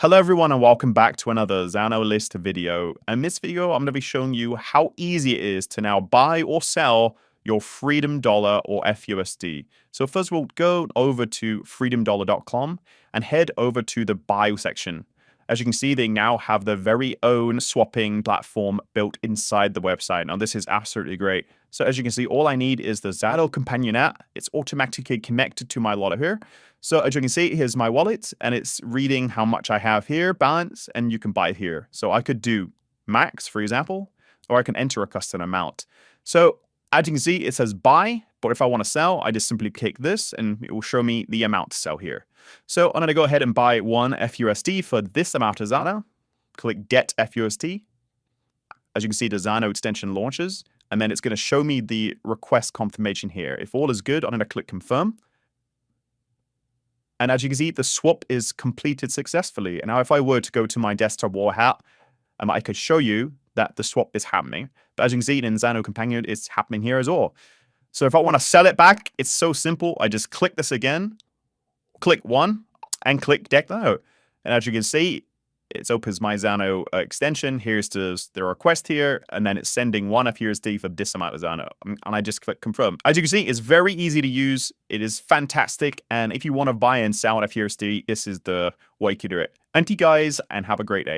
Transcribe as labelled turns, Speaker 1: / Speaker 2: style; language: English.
Speaker 1: Hello everyone and welcome back to another Zano list video. In this video, I'm going to be showing you how easy it is to now buy or sell your Freedom Dollar or fUSD. So first we'll go over to freedomdollar.com and head over to the buy section. As you can see, they now have their very own swapping platform built inside the website. Now this is absolutely great. So as you can see, all I need is the Zano companion app. It's automatically connected to my wallet here. So as you can see, here's my wallet and it's reading how much I have here, balance, and you can buy here. So I could do max, for example, or I can enter a custom amount. So as you can see, it says buy, but if I want to sell, I just simply click this and it will show me the amount to sell here. So I'm going to go ahead and buy one fUSD for this amount of Zano. Click get fUSD. As you can see, the Zano extension launches, and then it's going to show me the request confirmation here. If all is good, I'm going to click confirm. And as you can see, the swap is completed successfully. And now if I were to go to my desktop wallet app, I could show you that the swap is happening. But as you can see in Zano Companion, it's happening here as well. So if I want to sell it back, it's so simple. I just click this again, click one, and click deck out. And as you can see, it opens my Zano extension. Here's the request here, and then it's sending one fUSD for this amount of Zano. And I just click confirm. As you can see, it's very easy to use. It is fantastic. And if you want to buy and sell fUSD, this is the way to do it. Thank you guys, and have a great day.